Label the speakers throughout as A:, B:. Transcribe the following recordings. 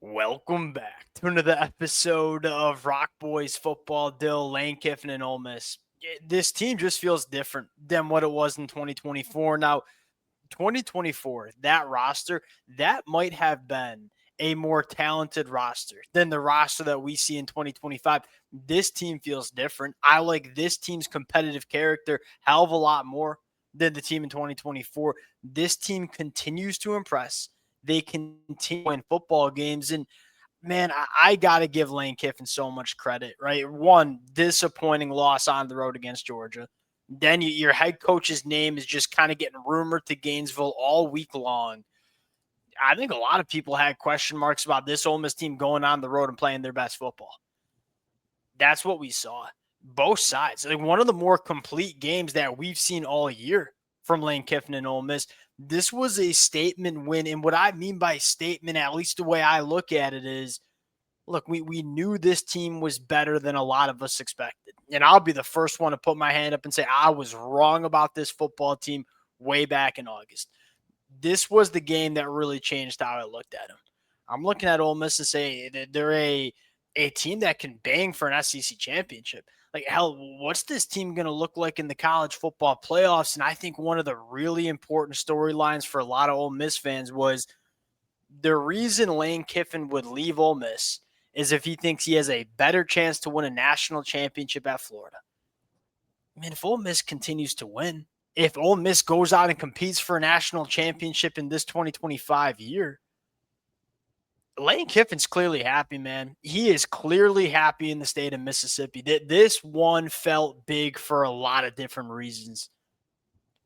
A: Welcome back to another episode of Rock Boys Football. Dill, Lane Kiffin, and Ole Miss. This team just feels different than what it was in 2024. Now, 2024, that roster, that might have been a more talented roster than the roster that we see in 2025. This team feels different. I like this team's competitive character hell of a lot more than the team in 2024. This team continues to impress. They continue to win football games. And man, I got to give Lane Kiffin so much credit, right? One, disappointing loss on the road against Georgia. Then your head coach's name is just kind of getting rumored to Gainesville all week long. I think a lot of people had question marks about this Ole Miss team going on the road and playing their best football. That's what we saw. Both sides. Like one of the more complete games that we've seen all year from Lane Kiffin and Ole Miss. This was a statement win. And what I mean by statement, at least the way I look at it is, look, we knew this team was better than a lot of us expected. And I'll be the first one to put my hand up and say I was wrong about this football team way back in August. This was the game that really changed how I looked at them. I'm looking at Ole Miss and say that they're a team that can bang for an SEC championship. Like, hell, what's this team going to look like in the college football playoffs? And I think one of the really important storylines for a lot of Ole Miss fans was the reason Lane Kiffin would leave Ole Miss is if he thinks he has a better chance to win a national championship at Florida. I mean, if Ole Miss continues to win, if Ole Miss goes out and competes for a national championship in this 2025 year, Lane Kiffin's clearly happy, man. He is clearly happy in the state of Mississippi. This one felt big for a lot of different reasons.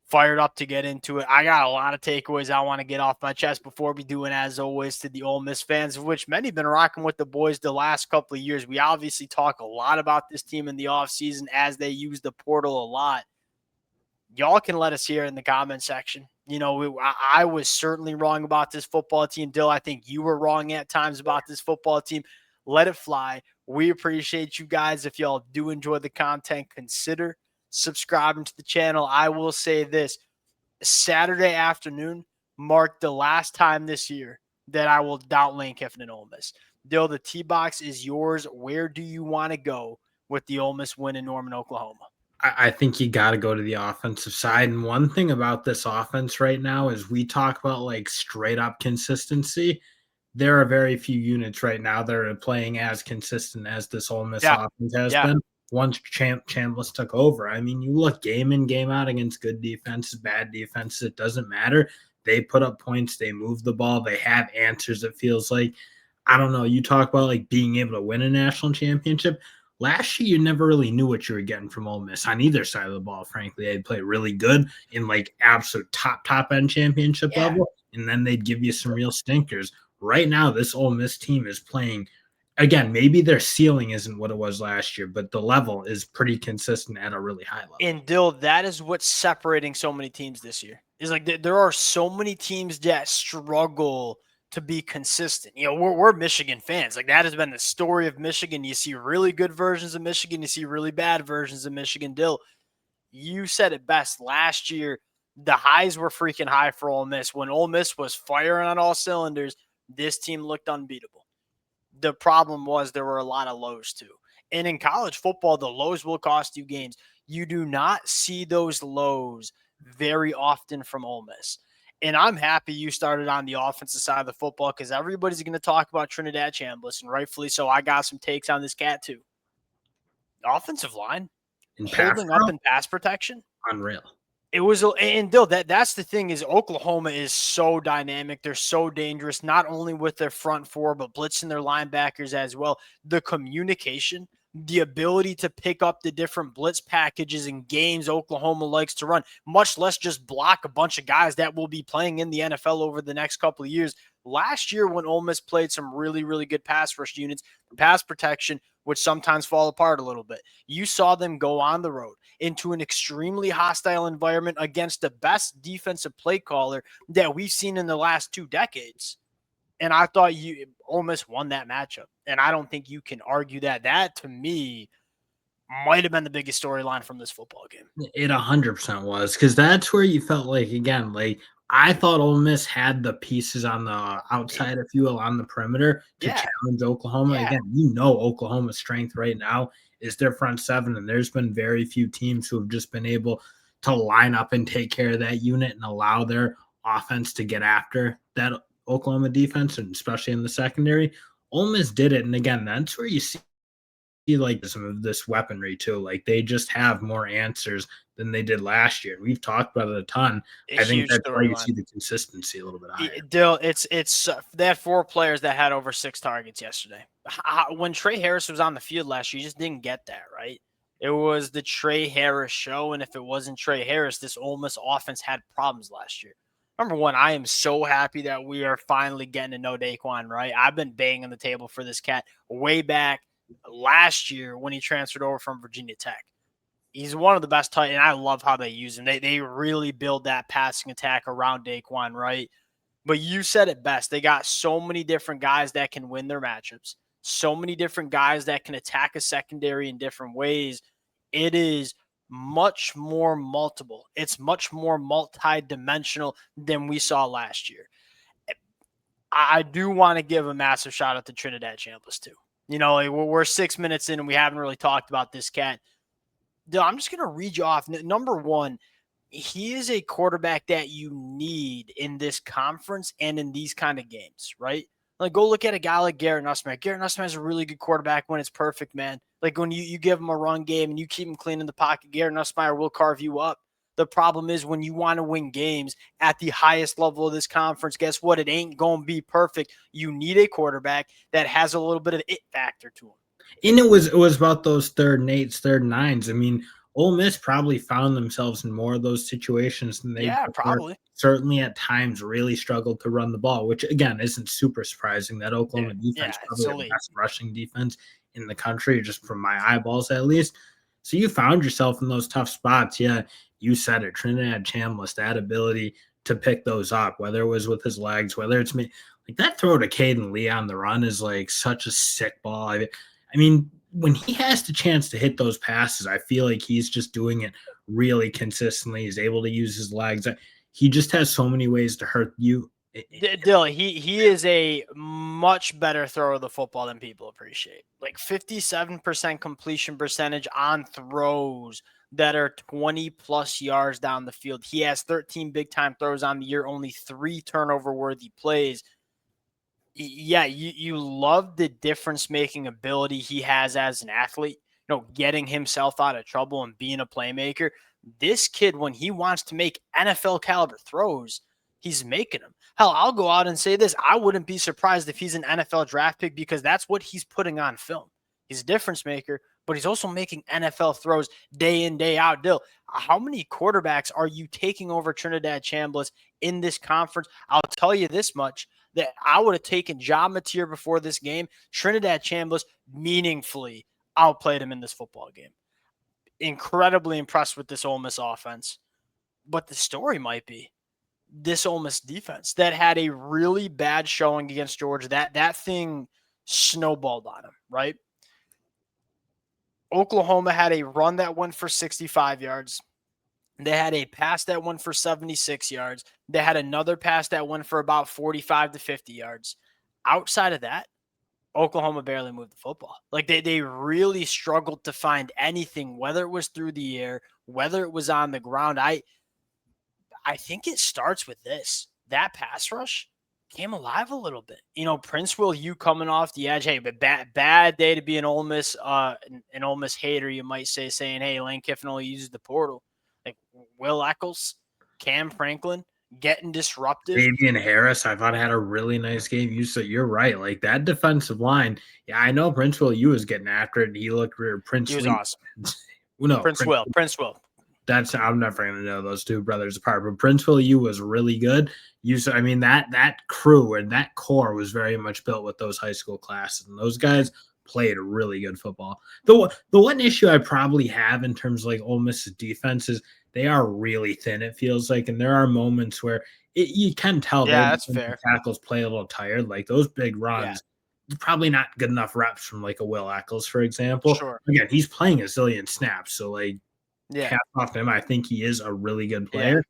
A: Fired up to get into it. I got a lot of takeaways I want to get off my chest before we do, and as always, to the Ole Miss fans, of which many have been rocking with the boys the last couple of years. We obviously talk a lot about this team in the offseason as they use the portal a lot. Y'all can let us hear in the comment section. You know, I was certainly wrong about this football team. Dill, I think you were wrong at times about this football team. Let it fly. We appreciate you guys. If y'all do enjoy the content, consider subscribing to the channel. I will say this. Saturday afternoon marked the last time this year that I will doubt Lane Kiffin and Ole Miss. Dill, the T-box is yours. Where do you want to go with the Ole Miss win in Norman, Oklahoma?
B: I think you got to go to the offensive side. And one thing about this offense right now is we talk about like straight up consistency. There are very few units right now that are playing as consistent as this Ole Miss offense has been once Chambliss took over. I mean, you look game in, game out against good defenses, bad defenses. It doesn't matter. They put up points. They move the ball. They have answers, it feels like. I don't know. You talk about like being able to win a national championship. Last year, you never really knew what you were getting from Ole Miss on either side of the ball, frankly. They'd play really good in like absolute top-end championship level, and then they'd give you some real stinkers. Right now, this Ole Miss team is playing, again, maybe their ceiling isn't what it was last year, but the level is pretty consistent at a really high level.
A: And Dill, that is what's separating so many teams this year. Is like there are so many teams that struggle to be consistent. You know, we're Michigan fans. Like that has been the story of Michigan. You see really good versions of Michigan. You see really bad versions of Michigan. Dill, you said it best. Last year, the highs were freaking high for Ole Miss. When Ole Miss was firing on all cylinders, this team looked unbeatable. The problem was there were a lot of lows too. And in college football, the lows will cost you games. You do not see those lows very often from Ole Miss. And I'm happy you started on the offensive side of the football because everybody's going to talk about Trinidad Chambliss, and rightfully so. I got some takes on this cat too. Offensive line holding up in pass protection,
B: unreal.
A: It was, and Dill, that's the thing is Oklahoma is so dynamic. They're so dangerous, not only with their front four, but blitzing their linebackers as well. The communication, the ability to pick up the different blitz packages and games Oklahoma likes to run, much less just block a bunch of guys that will be playing in the NFL over the next couple of years. Last year when Ole Miss played some really, really good pass rush units, pass protection would sometimes fall apart a little bit. You saw them go on the road into an extremely hostile environment against the best defensive play caller that we've seen in the last 2 decades. And I thought Ole Miss won that matchup. And I don't think you can argue that. That, to me, might have been the biggest storyline from this football game.
B: It 100% was, because that's where you felt like, again, like I thought Ole Miss had the pieces on the
A: It,
B: outside, if you will, on the perimeter to
A: yeah,
B: challenge Oklahoma.
A: yeah.
B: Again, Oklahoma's strength right now is their front seven, and there's been very few teams who have just been able to line up and take care of that unit and allow their offense to get after that Oklahoma defense, and especially in the secondary. Ole Miss did it, and again, that's where you see like some of this weaponry too. Like they just have more answers than they did last year. We've talked about it a ton.
A: A
B: I think
A: huge
B: that's why you
A: storyline.
B: see the consistency a little bit higher.
A: Dill, it's they had 4 players that had over 6 targets yesterday. When Trey Harris was on the field last year, you just didn't get that, right? It was the Trey Harris show, and if it wasn't Trey Harris, this Ole Miss offense had problems last year. Number one, I am so happy that we are finally getting to know Daquan, right? I've been banging the table for this cat way back last year when he transferred over from Virginia Tech. He's one of the best tight, and I love how they use him. They really build that passing attack around Daquan, right? But you said it best. They got so many different guys that can win their matchups, so many different guys that can attack a secondary in different ways. It is much more multiple. It's much more multi-dimensional than we saw last year. I do want to give a massive shout out to Trinidad Chambliss too. You know, like we're 6 minutes in and we haven't really talked about this cat. I'm just going to read you off. Number one, he is a quarterback that you need in this conference and in these kind of games, right? Like, go look at a guy like Garrett Nussmeier. Garrett Nussmeier is a really good quarterback when it's perfect, man. Like, when you give him a run game and you keep him clean in the pocket, Garrett Nussmeier will carve you up. The problem is when you want to win games at the highest level of this conference, guess what? It ain't going to be perfect. You need a quarterback that has a little bit of it factor to him.
B: And it was about those third and eights, third and nines. I mean, Ole Miss probably found themselves in more of those situations than they
A: Yeah,
B: were.
A: probably.
B: Certainly at times really struggled to run the ball, which again isn't super surprising. That Oklahoma
A: Yeah,
B: defense
A: it's
B: probably the
A: elite.
B: best rushing defense in the country, just from my eyeballs at least. So you found yourself in those tough spots. Yeah, you said it. Trinidad Chambliss, that ability to pick those up, whether it was with his legs, whether it's me, like that throw to Caden Lee on the run is like such a sick ball. I mean, when he has the chance to hit those passes, I feel like he's just doing it really consistently. He's able to use his legs. He just has so many ways to hurt you.
A: Dylan, he is a much better thrower of the football than people appreciate. Like 57% completion percentage on throws that are 20 plus yards down the field. He has 13 big time throws on the year, only 3 turnover worthy plays. Yeah, you love the difference making ability he has as an athlete, getting himself out of trouble and being a playmaker. This kid, when he wants to make NFL caliber throws, he's making them. Hell, I'll go out and say this. I wouldn't be surprised if he's an NFL draft pick because that's what he's putting on film. He's a difference maker, but he's also making NFL throws day in, day out. Dill, how many quarterbacks are you taking over Trinidad Chambliss in this conference? I'll tell you this much, that I would have taken John Mateer before this game. Trinidad Chambliss meaningfully outplayed him in this football game. Incredibly impressed with this Ole Miss offense. But the story might be this Ole Miss defense that had a really bad showing against Georgia. That thing snowballed on him, right? Oklahoma had a run that went for 65 yards. They had a pass that went for 76 yards. They had another pass that went for about 45 to 50 yards. Outside of that, Oklahoma barely moved the football. Like they really struggled to find anything, whether it was through the air, whether it was on the ground. I think it starts with this. That pass rush came alive a little bit. Prince Will, you coming off the edge. Hey, but bad day to be an Ole Miss, an Ole Miss hater, you might say, saying, hey, Lane Kiffin only uses the portal. Like Will Eccles, Cam Franklin getting disruptive.
B: Fabian Harris, I thought had a really nice game. You're right. Like that defensive line. Yeah, I know Prince Will you was getting after it. And he looked
A: He was
B: Princely.
A: awesome.
B: No,
A: Prince Will.
B: That's I'm never gonna know those two brothers apart. But Princeville U was really good. I mean that crew and that core was very much built with those high school classes, and those guys played really good football. The one issue I probably have in terms of like Ole Miss's defense is they are really thin. It feels like, and there are moments where you can tell their
A: Yeah, that's fair.
B: tackles play a little tired. Like those big
A: Yeah,
B: runs, probably not good enough reps from like a Will Eccles, for example.
A: sure.
B: Again, he's playing a zillion snaps, so like
A: Yeah,
B: hats off to him. I think he is a really good
A: yeah.
B: player.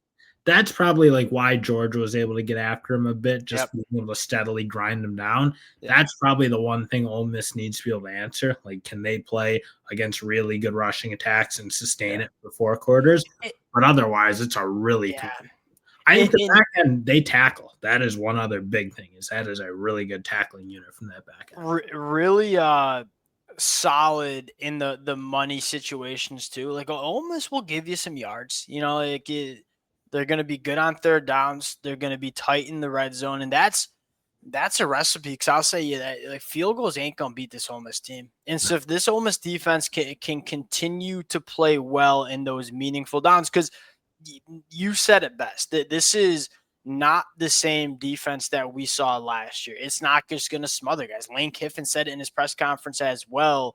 B: that's probably like why Georgia was able to get after him a bit, just
A: Yep.
B: being able to steadily grind him down.
A: Yeah.
B: That's probably the one thing Ole Miss needs to be able to answer. Like, can they play against really good rushing attacks and sustain
A: Yeah.
B: it for 4 quarters?
A: It,
B: But otherwise, it's a really
A: yeah.
B: I think the
A: And
B: back end, they tackle. That is one other big thing, is that is a really good tackling unit from that back end.
A: really solid in the money situations too. Like Ole Miss will give you some yards. They're going to be good on third downs. They're going to be tight in the red zone, and that's a recipe. Because I'll say you that like field goals ain't going to beat this Ole Miss team. And so if this Ole Miss defense can continue to play well in those meaningful downs, because you said it best, that this is not the same defense that we saw last year. It's not just going to smother guys. Lane Kiffin said it in his press conference as well.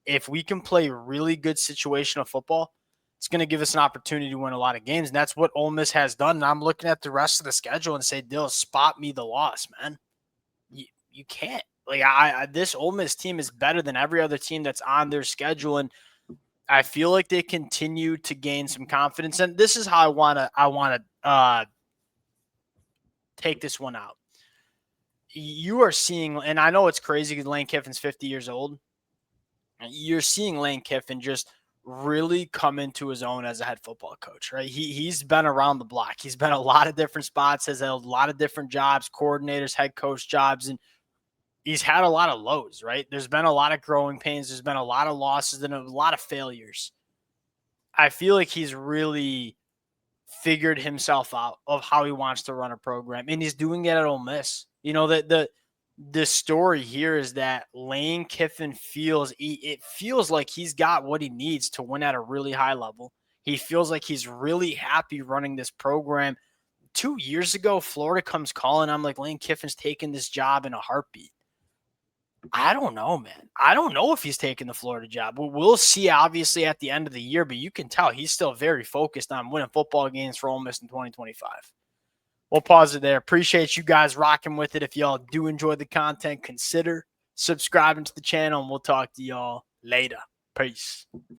A: If we can play really good situational football, it's going to give us an opportunity to win a lot of games. And that's what Ole Miss has done. And I'm looking at the rest of the schedule and say, Dill, spot me the loss, man. You can't. Like this Ole Miss team is better than every other team that's on their schedule. And I feel like they continue to gain some confidence. And this is how I want to take this one out. You are seeing, and I know it's crazy because Lane Kiffin's 50 years old. You're seeing Lane Kiffin just really come into his own as a head football coach, right? He's been around the block. He's been a lot of different spots, has held a lot of different jobs, coordinators, head coach jobs, and he's had a lot of lows, right? There's been a lot of growing pains. There's been a lot of losses and a lot of failures. I feel like he's really figured himself out of how he wants to run a program, and he's doing it at Ole Miss. The story here is that Lane Kiffin feels like he's got what he needs to win at a really high level. He feels like he's really happy running this program. 2 years ago, Florida comes calling. I'm like, Lane Kiffin's taking this job in a heartbeat. I don't know, man. I don't know if he's taking the Florida job. We'll see, obviously, at the end of the year, but you can tell he's still very focused on winning football games for Ole Miss in 2025. We'll pause it there. Appreciate you guys rocking with it. If y'all do enjoy the content, consider subscribing to the channel, and we'll talk to y'all later. Peace.